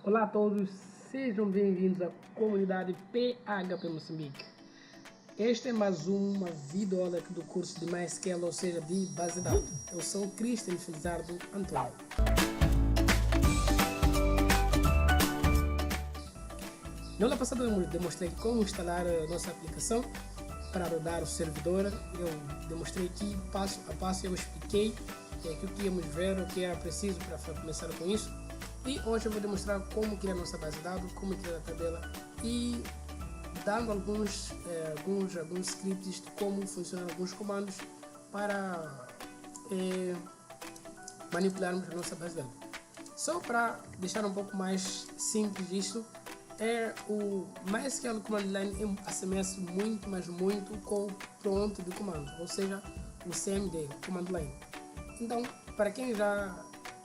Olá a todos, sejam bem-vindos à comunidade PHP Moçambique. Esta é mais uma videoaula do curso de MySQL, ou seja, de base de dados. Eu sou Cristian Felizardo Antônio. Na aula passada eu demonstrei como instalar a nossa aplicação para rodar o servidor. Eu demonstrei aqui passo a passo, eu expliquei o que íamos ver, o que era preciso para começar com isso. E hoje eu vou demonstrar como criar nossa base de dados, como criar a tabela e dando alguns scripts de como funcionam alguns comandos para manipularmos a nossa base de dados. Só para deixar um pouco mais simples isso, o MySQL Command Line assemelha-se muito, mas muito com o prompt de comando, ou seja, o CMD, Command Line. Então, para quem já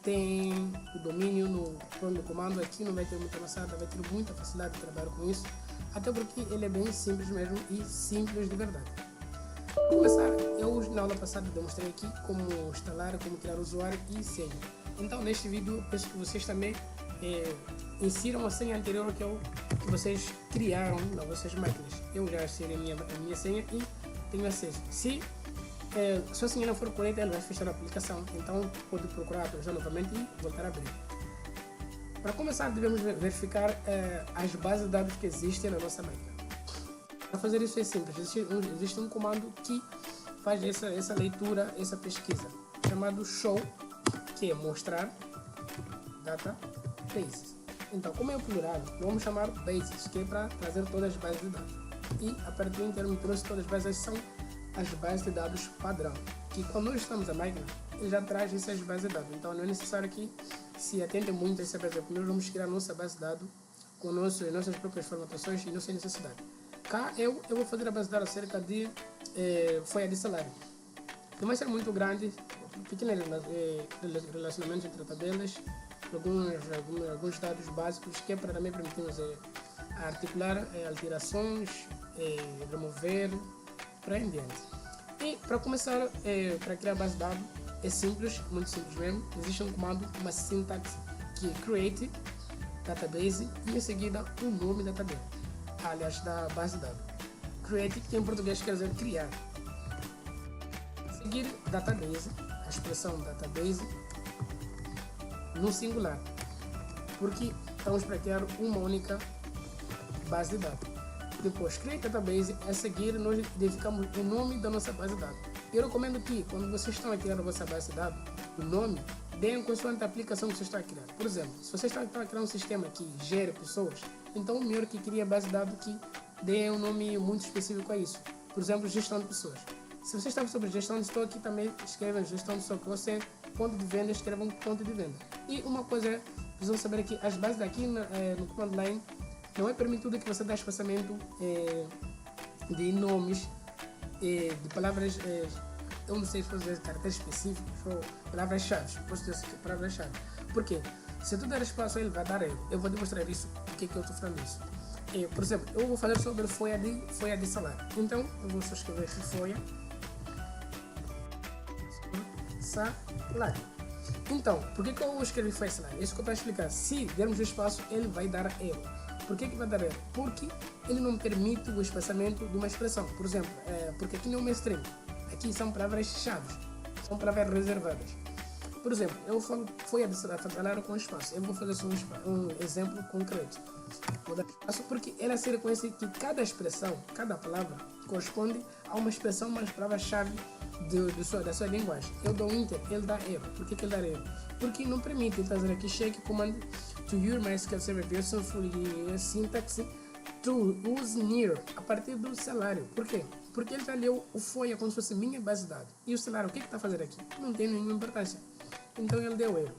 tem o domínio no plano de comando, aqui não vai ter muita amassada, vai ter muita facilidade de trabalhar com isso, até porque ele é bem simples mesmo e simples de verdade. Para começar, eu na aula passada demonstrei aqui como instalar, como criar usuário e senha. Então neste vídeo peço que vocês também insiram a senha anterior que vocês criaram nas vossas máquinas. Eu já inseri a minha senha e tenho acesso. Se a senha não for correta, ele vai fechar a aplicação, então pode procurar atualizar novamente e voltar a abrir. Para começar, devemos verificar as bases de dados que existem na nossa máquina. Para fazer isso é simples, existe um comando que faz essa leitura, essa pesquisa, chamado show, que é mostrar databases. Então, como é o plural, vamos chamar bases, que é para trazer todas as bases de dados. E a partir do termo trouxe todas as bases são as bases de dados padrão, que quando nós estamos a máquina, ele já traz essas bases de dados. Então não é necessário que se atente muito a essa base de dados. Nós vamos criar nossa base de dados com nossas próprias formatações e nossa necessidade. Cá eu vou fazer a base de dados acerca de folha de salário. Não vai ser muito grande, pequenos relacionamentos entre tabelas, alguns dados básicos que é para também permitirmos articular alterações, remover, para em diante. E para começar, para criar a base de dados, é simples, muito simples mesmo. Existe um comando, uma sintaxe que é create database e em seguida o nome da tabela, aliás, da base de dados. Create, que em português quer dizer criar. A seguir, database, a expressão database no singular, porque estamos para criar uma única base de dados. Depois, create database, a seguir nós identificamos o nome da nossa base de dados. Eu recomendo que, quando vocês estão a criar a vossa base de dados, o nome deem consoante a aplicação que você está a criar. Por exemplo, se você está a criar um sistema que gere pessoas, então o melhor que cria a base de dados que dê um nome muito específico a isso. Por exemplo, gestão de pessoas. Se você está sobre gestão de estoque, também escreva gestão de estoque. Você, ponto de venda, escreva um ponto de venda. E uma coisa, precisam saber que as bases daqui no Command Line não é permitido que você dê espaçamento de nomes, de palavras, eu não sei se fazer caracteres específicos ou palavras-chave. Posso dizer assim, palavras-chave. Por quê? Se tu der espaço, ele vai dar erro. Eu vou demonstrar isso, porque que eu estou falando isso. Por exemplo, eu vou falar sobre folha de salário. Então, eu vou só escrever folha salário. Então, por que eu escrevi folha de salário? Isso que eu estou a explicar. Se dermos espaço, ele vai dar erro. Por que vai dar erro? Porque ele não permite o espaçamento de uma expressão. Por exemplo, porque aqui não é uma string. Aqui são palavras-chave. São palavras reservadas. Por exemplo, eu falo folha de salário com espaço. Eu vou fazer só um exemplo concreto. Vou dar espaço porque ela se reconhece que cada expressão, cada palavra, corresponde a uma expressão, uma palavra-chave da sua linguagem. Eu dou enter, ele dá erro. Por que ele dá erro? Porque não permite trazer aqui check command to your MySQL server version fully syntax to use near a partir do salário. Por quê? Porque ele já leu o folha como se fosse minha base de dados. E o salário, o que está fazendo aqui? Não tem nenhuma importância. Então ele deu erro.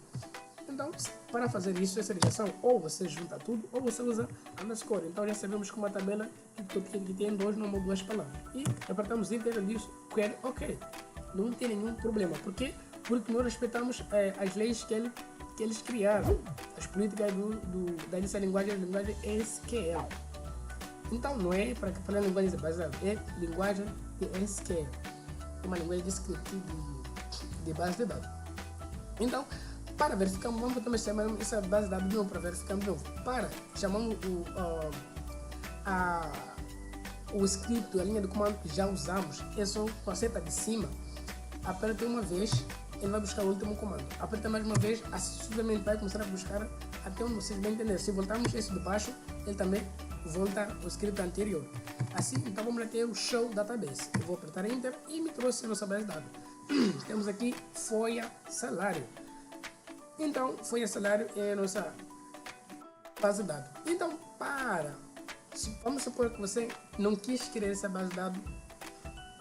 Então, para fazer isso, essa ligação, ou você junta tudo, ou você usa underscore. Então já sabemos que uma tabela que tem dois nomes ou duas palavras. E apertamos enter e diz query OK. Não tem nenhum problema. Por quê? Porque nós respeitamos as leis que eles criaram, as políticas dessa linguagem, a linguagem SQL. Então não é para falar linguagem baseada, é linguagem de SQL, uma linguagem descritiva de base de dados. Então, para verificar, vamos também chamar essa base de dados de novo para verificar de novo. Para, chamamos o script, a linha de comando que já usamos, é só com a seta de cima, aperta uma vez, ele vai buscar o último comando. Aperta mais uma vez, assim sucessivamente vai começar a buscar até onde vocês vão entender. Se voltarmos esse de baixo, ele também volta ao script anterior. Assim, então vamos lá ter o show database. Eu vou apertar enter e me trouxe a nossa base de dados. Temos aqui folha salário. Então, folha salário é a nossa base de dados. Então, vamos supor que você não quis criar essa base de dados,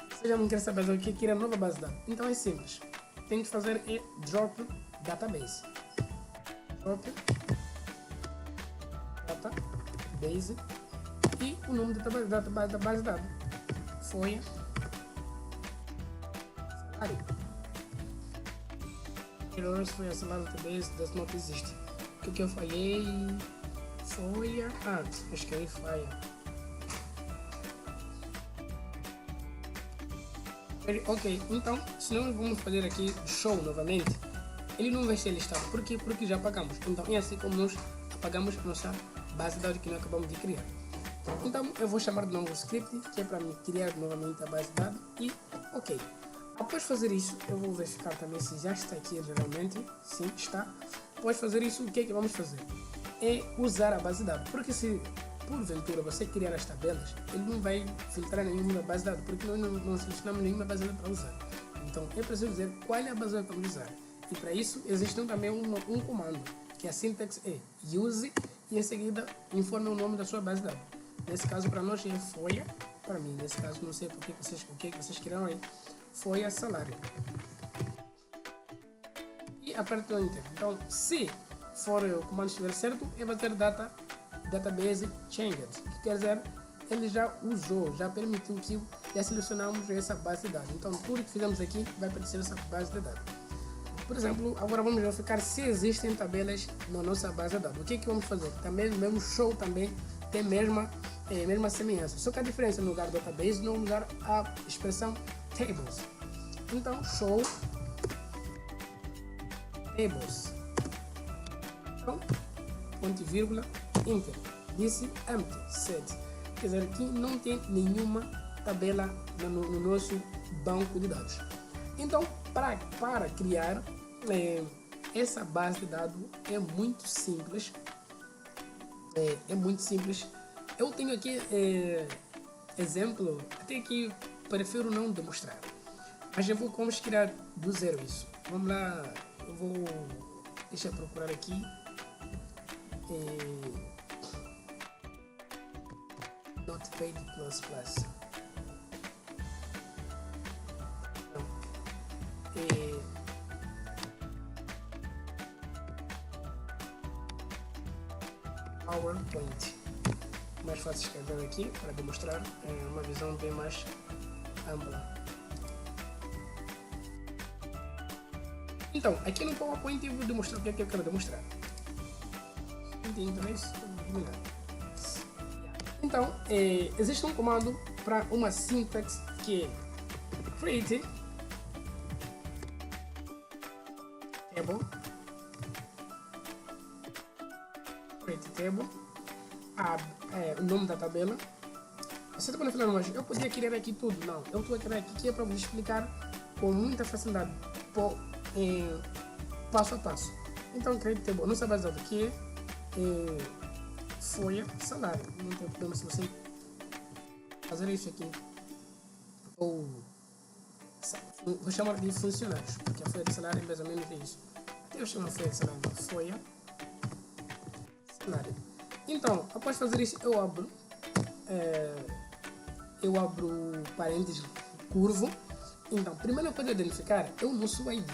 você já não quer saber o que quer a nova base de dados. Então é simples. Tem que fazer drop database. Drop database e o nome da base de dados. Folha salário. Errors folha salário database does not exist. O que eu falhei? Folha. Escrevi folha. Ok, então, se nós vamos fazer aqui show novamente, ele não vai ser listado. Por quê? Porque já apagamos. Então, é assim como nós apagamos a nossa base de dados que nós acabamos de criar. Então, eu vou chamar de novo o script, que é para me criar novamente a base de dados. E, ok. Após fazer isso, eu vou verificar também se já está aqui realmente. Sim, está. Após fazer isso, o que é que vamos fazer? É usar a base de dados. Porque se porventura você criar as tabelas, ele não vai filtrar nenhuma base de dados, porque nós não selecionamos nenhuma base de dados para usar. Então é preciso dizer qual é a base de dados que vamos usar. E para isso existe também um comando, que a sintaxe é use e em seguida informe o nome da sua base de dados. Nesse caso para nós é folha, para mim nesse caso não sei o que vocês criaram aí, folha salário. E aperto o enter. Então se for o comando estiver certo, ele vai ter database changed, que quer dizer, ele já usou, já permitiu que já selecionamos essa base de dados. Então tudo que fizemos aqui vai aparecer essa base de dados. Por exemplo, agora vamos verificar se existem tabelas na nossa base de dados. O que vamos fazer? Também o mesmo show também tem mesma semelhança. Só que a diferença no lugar do database não usar a expressão tables. Então show tables. Então, ponto e vírgula, enter. Disse empty set. Quer dizer que não tem nenhuma tabela no nosso banco de dados. Então, para criar essa base de dados é muito simples. É muito simples. Eu tenho aqui exemplo, até que prefiro não demonstrar. Mas eu vou como criar do zero isso. Vamos lá, deixa eu procurar aqui. Notepad++. PowerPoint. Mais fácil escrever aqui para demonstrar uma visão bem mais ampla. Então, aqui no PowerPoint eu vou demonstrar o que é que eu quero demonstrar. Então, existe um comando para uma sintaxe que é create table, o nome da tabela. Você está falando, mas eu podia criar aqui tudo. Não, eu estou a criar aqui que é para vos explicar com muita facilidade, passo a passo. Então, create table, nossa base de dados aqui folha salário. Não tem problema se você fazer isso aqui. Ou vou chamar de funcionários, porque a folha de salário é mais ou menos isso. Até eu chamo a folha de salário de folha salário. Então, após fazer isso, eu abro parênteses curvo. Então, primeira coisa a identificar é o nosso ID.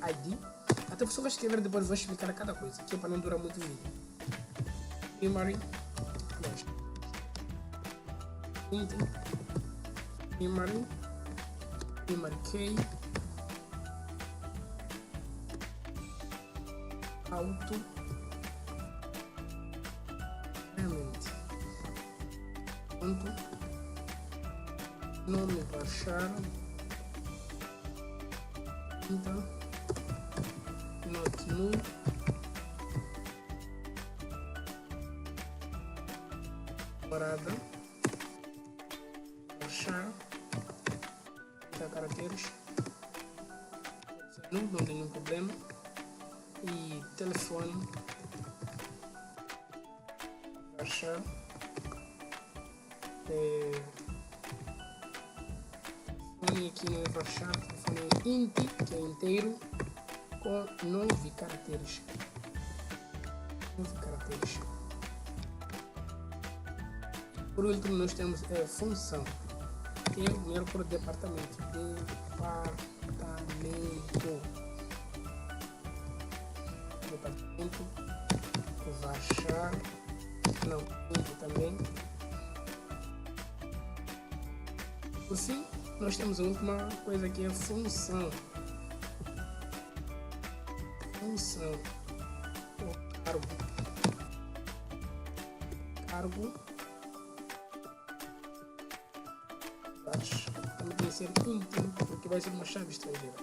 Até a pessoa vai escrever, depois vou explicar cada coisa, que é para não durar muito o vídeo. Primary key auto nome baixar, então Note no morada, achar, caracteres, não tem nenhum problema, e telefone, achar, telefone aqui não é baixar, telefone é int, que é inteiro, com 9 caracteres. Por último, nós temos função, que é o melhor por departamento. Departamento, baixar, não, também. Por fim, nós temos a última coisa que é função. O cargo, também tem que ser íntimo, porque vai ser uma chave estrangeira.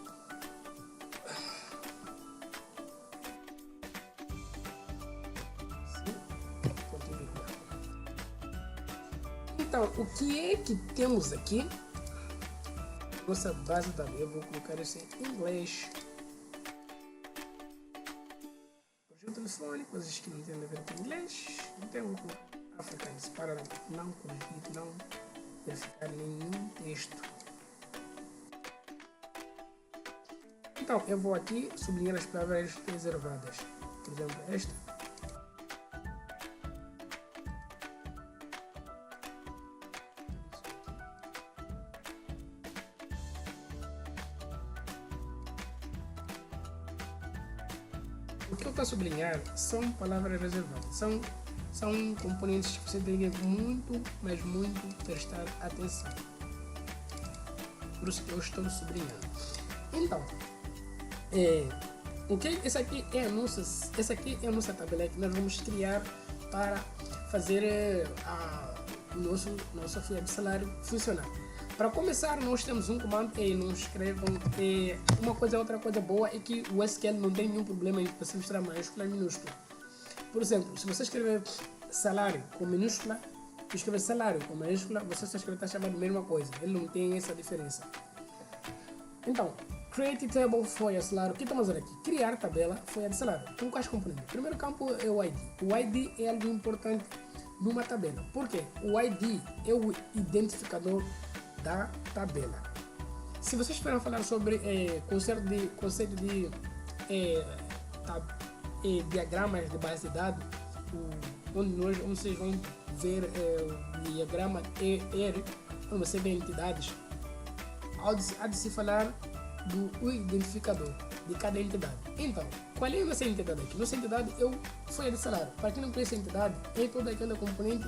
Então, o que é que temos aqui? Nossa base de dados, eu vou colocar isso em inglês. Projeto telefone, coisas que não tem a ver com inglês. Então, africanos, para não corrigir, não verificar nenhum texto. Então, eu vou aqui sublinhar as palavras reservadas. Por exemplo, esta. O que eu estou a sublinhar são palavras reservadas, são componentes que você tem que muito, mas muito prestar atenção. Por isso que eu estou sublinhando. Então, essa aqui é a nossa tabela que nós vamos criar para fazer nossa folha de salário funcionar. Para começar, nós temos um comando e nos escrevam. Outra coisa boa é que o SQL não tem nenhum problema em você misturar maiúscula e minúscula. Por exemplo, se você escrever salário com minúscula e escrever salário com maiúscula, você só escreve chamado a mesma coisa. Ele não tem essa diferença. Então, create table folha de salário. O que estamos fazendo aqui? Criar tabela folha de salário. Com quais componentes? O primeiro campo é o ID. O ID é algo importante numa tabela. Por quê? O ID é o identificador da tabela. Se vocês esperam falar sobre conceito de diagramas de base de dados, onde vocês vão ver o diagrama ER, onde você vê entidades, há de se falar do identificador de cada entidade. Então, qual é a nossa entidade aqui? Nossa entidade é o folha de salário. Para quem não conhece a entidade, é toda aquela componente.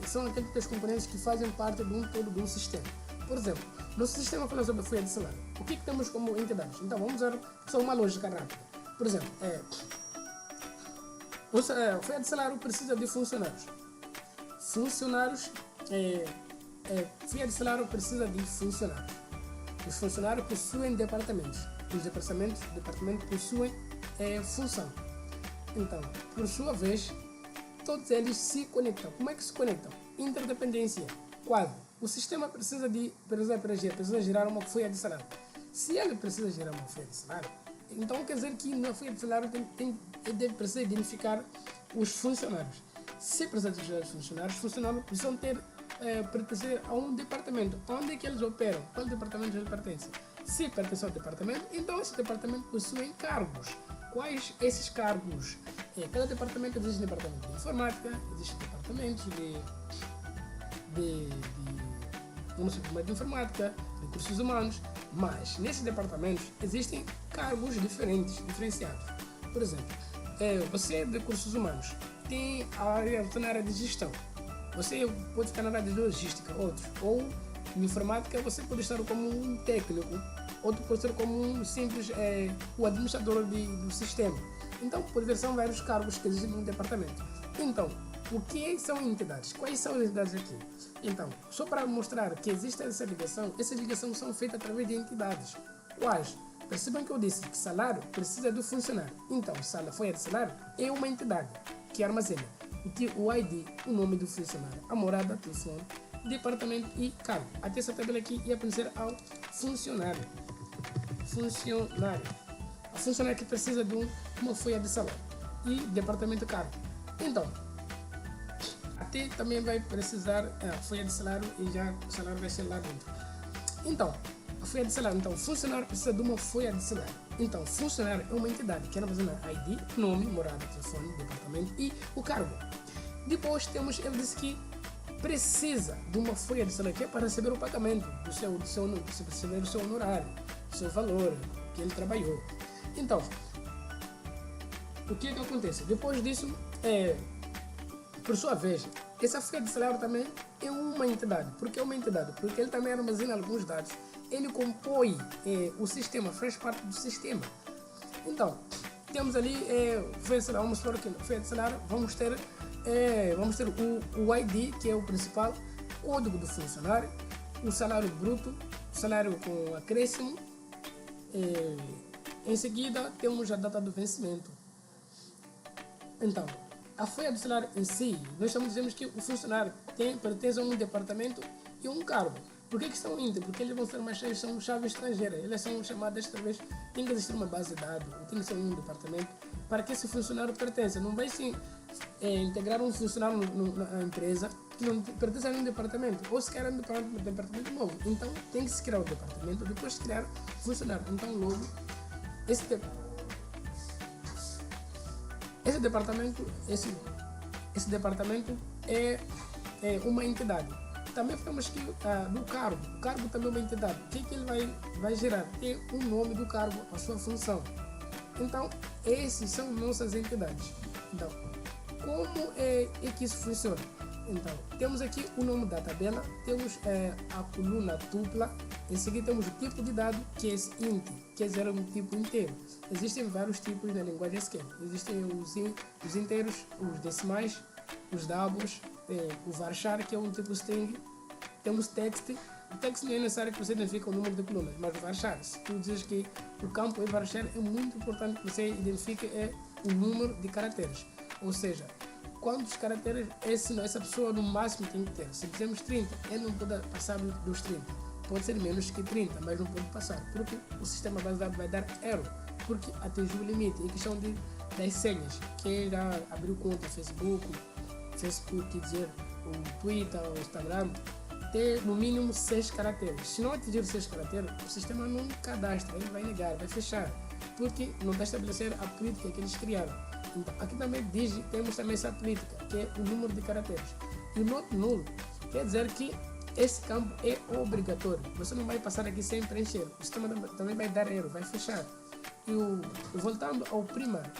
São aqueles componentes que fazem parte de um todo de um sistema. Por exemplo, nosso sistema fala sobre a folha de salário. O que temos como entidades? Então vamos usar só uma lógica rápida. Por exemplo, a folha de salário precisa de funcionários. Folha de salário precisa de funcionários. Os funcionários possuem departamentos. Os departamentos possuem função. Então, por sua vez, todos eles se conectam. Como é que se conectam? Interdependência. Quase. O sistema precisa gerar uma folha de salário. Se ele precisa gerar uma folha de salário, então quer dizer que na folha de salário ele precisa identificar os funcionários. Se precisa gerar os funcionários precisam pertencer a um departamento. Onde é que eles operam? Qual departamento eles pertencem? Se pertence ao departamento, então esse departamento possui cargos. Quais esses cargos? Cada departamento existe departamento de informática, existe departamentos de informática, de recursos humanos, mas nesses departamentos existem cargos diferenciados. Por exemplo, você é de recursos humanos, tem a área de gestão. Você pode ficar na área de logística, outro. Ou em informática você pode estar como um técnico, outro pode ser como um simples o administrador do sistema. Então, por ver, são vários cargos que existem no departamento. Então, o que são entidades? Quais são as entidades aqui? Então, só para mostrar que existe essa ligação, essas ligações são feitas através de entidades. Quais? percebam que eu disse que salário precisa do funcionário. Então, folha de salário é uma entidade que armazena o ID, o nome do funcionário, a morada, telefone, departamento e cargo. Até essa tabela aqui ia aparecer ao funcionário. A funcionário que precisa de uma folha de salário e departamento e cargo. Então, até também vai precisar a folha de salário e já o salário vai ser lá dentro. Então, a folha de salário. Então, funcionário precisa de uma folha de salário. Então, funcionário é uma entidade que armazena ID, nome, morada, telefone, departamento e o cargo. Depois temos, ele disse que precisa de uma folha de salário que é para receber o pagamento do seu receber o seu honorário, o seu valor que ele trabalhou. Então, o que acontece? Depois disso, por sua vez, essa folha de salário também é uma entidade. Por que é uma entidade? Porque ele também armazena alguns dados. Ele compõe o sistema, faz parte do sistema. Então, temos ali, vamos falar aqui, folha de salário, vamos ter o ID, que é o principal, código do funcionário, o salário bruto, o salário com acréscimo. Em seguida, temos a data do vencimento. Então, a folha de salário em si, nós dizemos que o funcionário pertence a um departamento e um cargo. Por que são íntegros? Porque eles vão ser mais chaves, são chaves estrangeiras. Elas são chamadas, talvez, tem que existir uma base de dados, tem que ser um departamento, para que esse funcionário pertença. Não vai se integrar um funcionário na empresa que não pertence a um departamento, ou se quer um departamento novo. Então, tem que se criar o departamento, depois criar o funcionário. Então, logo, esse departamento é uma entidade. Também falamos que do cargo. O cargo também é uma entidade. O que ele vai gerar? É o nome do cargo, a sua função. Então, esses são nossas entidades. Então, como é que isso funciona? Então, temos aqui o nome da tabela, temos a coluna dupla, em seguida temos o tipo de dado, que é esse int, que é um tipo inteiro. Existem vários tipos na linguagem SQL. Existem os inteiros, os decimais, os doubles, o varchar, que é um tipo string, temos text. O text não é necessário que você identifique o número de colunas, mas o varchar, se tu dizes que o campo é varchar, é muito importante que você identifique o número de caracteres. Ou seja, quantos caracteres essa pessoa no máximo tem que ter. Se dizemos 30, ele não pode passar dos 30. Pode ser menos que 30, mas não pode passar, porque o sistema baseado vai dar erro, porque atingiu o limite. Em questão das senhas, que já abriu conta no Facebook, quer dizer, o Twitter, o Instagram, ter no mínimo 6 caracteres. Se não atingir 6 caracteres, o sistema não cadastra, ele vai negar, vai fechar, porque não está a estabelecer a política que eles criaram. Então, aqui também temos também essa política, que é o número de caracteres. E o not null quer dizer que esse campo é obrigatório. Você não vai passar aqui sem preencher. O sistema também vai dar erro, vai fechar. E voltando ao primário,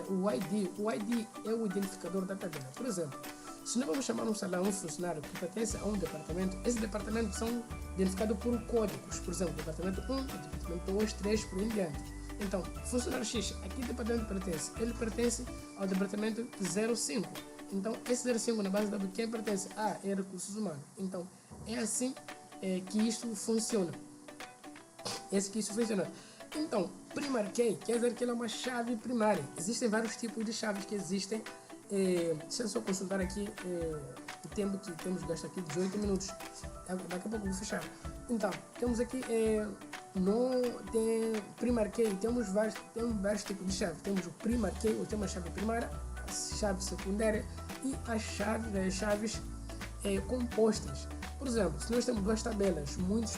o ID é o identificador da tabela. Por exemplo, se nós vamos chamar um funcionário que pertence a um departamento, esse departamento são identificados por códigos. Por exemplo, departamento 1, departamento 2, 3, por em diante. Então, funcionário X, aqui o departamento pertence? Ele pertence ao departamento 05. Então, esse 05 na base de dados, quem pertence? É recursos humanos. Então, é assim que isso funciona. Então, primary key quer dizer que ela é uma chave primária. Existem vários tipos de chaves que existem. Deixa eu só consultar aqui o tempo que temos gasto aqui, 18 minutos. Daqui a pouco eu vou fechar. Então, temos aqui tem primary key, temos vários tipos de chave. Temos o primary key, ou tem uma chave primária, a chave secundária e as chaves compostas. Por exemplo, se nós temos duas tabelas, muitos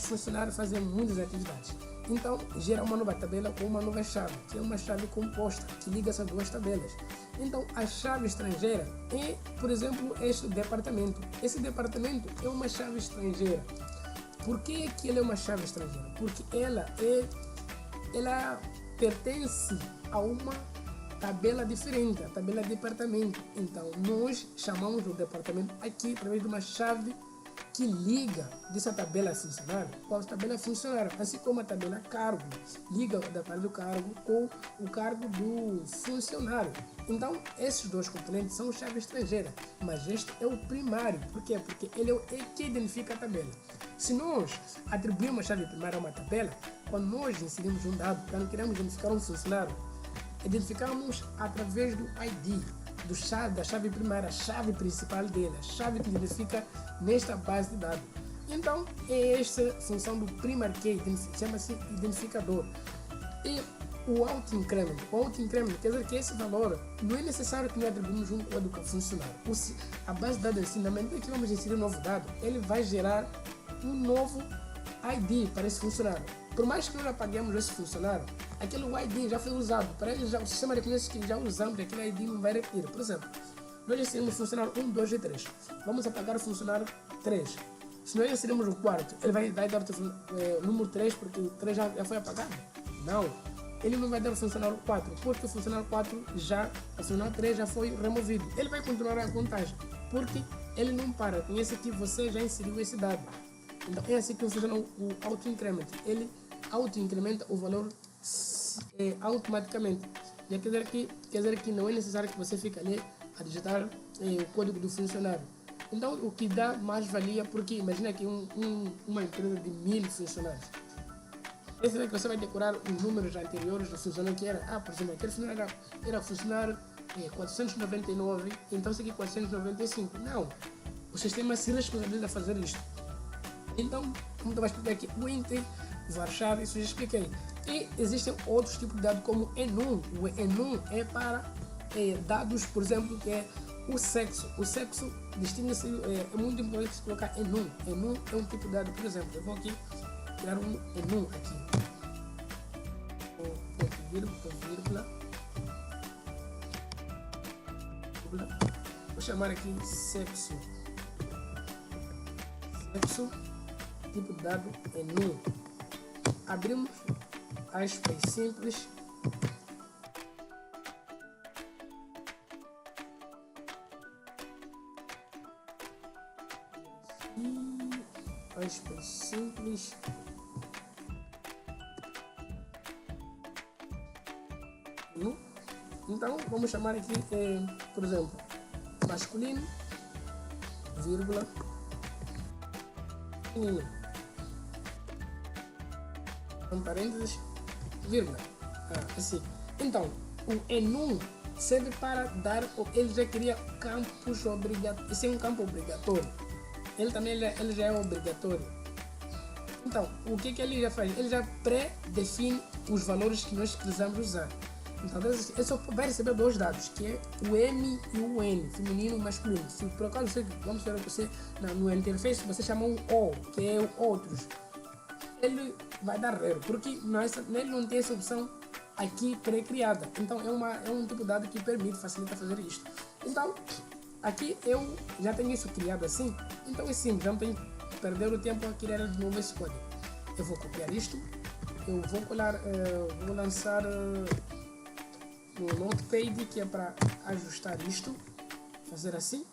funcionários fazem muitas atividades. Então, gera uma nova tabela com uma nova chave, que é uma chave composta, que liga essas duas tabelas. Então, a chave estrangeira é, por exemplo, este departamento. Esse departamento é uma chave estrangeira. Por que ele é uma chave estrangeira? Porque ela pertence a uma tabela diferente, a tabela de departamento. Então, nós chamamos o departamento aqui através de uma chave que liga dessa tabela funcionário com a tabela funcionária, assim como a tabela cargo liga da parte do cargo com o cargo do funcionário. Então, esses dois componentes são chave estrangeira, mas este é o primário. Por quê? Porque ele é o que identifica a tabela. Se nós atribuirmos a chave primária a uma tabela, quando nós inserimos um dado, quando queremos identificar um funcionário, identificamos através do ID, da chave primária, a chave principal dele, a chave que identifica nesta base de dados. Então, é esta função do primary key, chama-se identificador. E o auto-increment. O auto-increment quer dizer que esse valor não é necessário que nós atribuímos um código funcionário. A base de dados de ensinamento é que vamos inserir um novo dado, ele vai gerar um novo ID para esse funcionário. Por mais que nós apaguemos esse funcionário, aquele ID já foi usado. Para ele, o sistema reconhece que já usamos, aquele ID não vai repetir. Por exemplo, nós inserimos funcionário 1, 2 e 3. Vamos apagar o funcionário 3. Se nós inserirmos o quarto, ele vai dar o número 3 porque o 3 já foi apagado? Não. Ele não vai dar o funcionário 4 porque o funcionário 4 o funcionário 3 já foi removido. Ele vai continuar a contagem porque ele não para. Conhece que você já inseriu esse dado. Então é assim que funciona o auto-increment. Ele auto-incrementa o valor automaticamente. Já quer dizer que não é necessário que você fique ali a digitar o código do funcionário. Então o que dá mais valia, porque imagina que uma empresa de 1000 funcionários. Esse é que você vai decorar os números anteriores do funcionário que era. Por exemplo, aquele funcionário era funcionário 499, então esse aqui 495. Não, o sistema se responsabiliza a fazer isto. Então, como tu vais explicar aqui, o int, varchar, isso já expliquei. E existem outros tipos de dados como enum. O enum é para dados, por exemplo, que é o sexo. O sexo distingue-se, é muito importante se colocar enum. Enum é um tipo de dado, por exemplo. Eu vou aqui criar um enum aqui. Vírgula. Vou chamar aqui sexo. Sexo. Tipo de dado enum. Abrimos aspas simples. Aspas simples. Então vamos chamar aqui, por exemplo, masculino, vírgula, feminino. Com parênteses, vírgula, assim. Então, o enum serve para dar, ele já cria campos obrigatórios, esse é um campo obrigatório, ele também ele já é obrigatório. Então, o que ele já faz? Ele já pré-define os valores que nós precisamos usar. Então, ele só vai receber dois dados, que é o M e o N, feminino e masculino. Se por acaso vamos ver você no interface, você chama um O, que é o outros, ele vai dar erro, porque nele não tem essa opção aqui pré-criada. Então é um tipo de dado que facilita fazer isto. Então aqui eu já tenho isso criado assim, então é simples, não tenho que perder o tempo a criar de novo esse código. Eu vou copiar isto, eu vou colar, vou lançar no Notepad, que é para ajustar isto, fazer assim.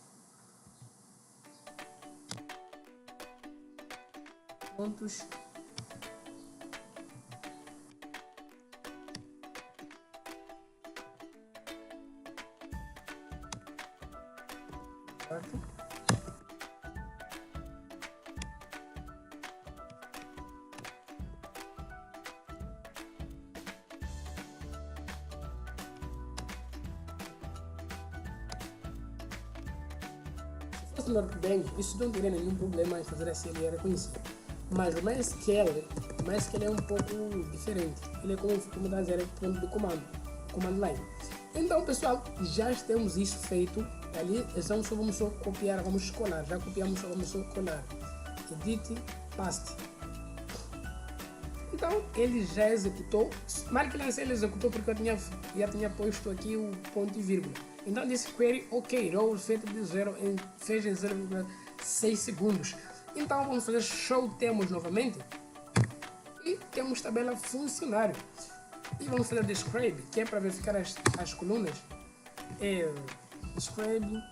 Pontos. Se funcionar bem, isso não teria nenhum problema em fazer assim, ele é reconhecido. Mas o MySQL é um pouco diferente. Ele é como da zero ponto de comando line. Então, pessoal, já temos isso feito ali. Então, vamos só copiar, vamos colar. Já copiamos, vamos só colar. Edit, paste. Então, ele já executou. Mal que ele executou porque eu já tinha posto aqui o ponto e vírgula. Então, disse query OK, row feito de zero fez em 0,6 segundos. Então, vamos fazer show temos novamente. E temos tabela funcionário. E vamos fazer describe, que é para verificar as colunas. Describe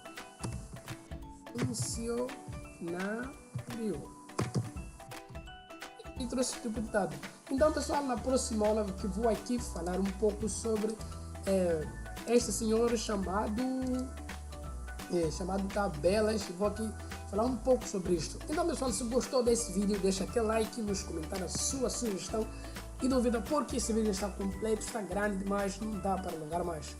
funcionário. na bio. E trouxe esse tipo de dado. Então, pessoal, na próxima aula que vou aqui falar um pouco sobre este senhor chamado tabelas. Vou aqui falar um pouco sobre isto. Então, pessoal, se gostou desse vídeo, deixa aquele like nos comentários, a sua sugestão e dúvida, porque esse vídeo está completo, está grande demais, não dá para alongar mais.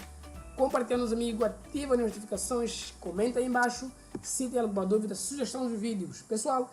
Compartilha nos amigos, ativa as notificações, comenta aí embaixo se tem alguma dúvida, sugestão de vídeos. Pessoal,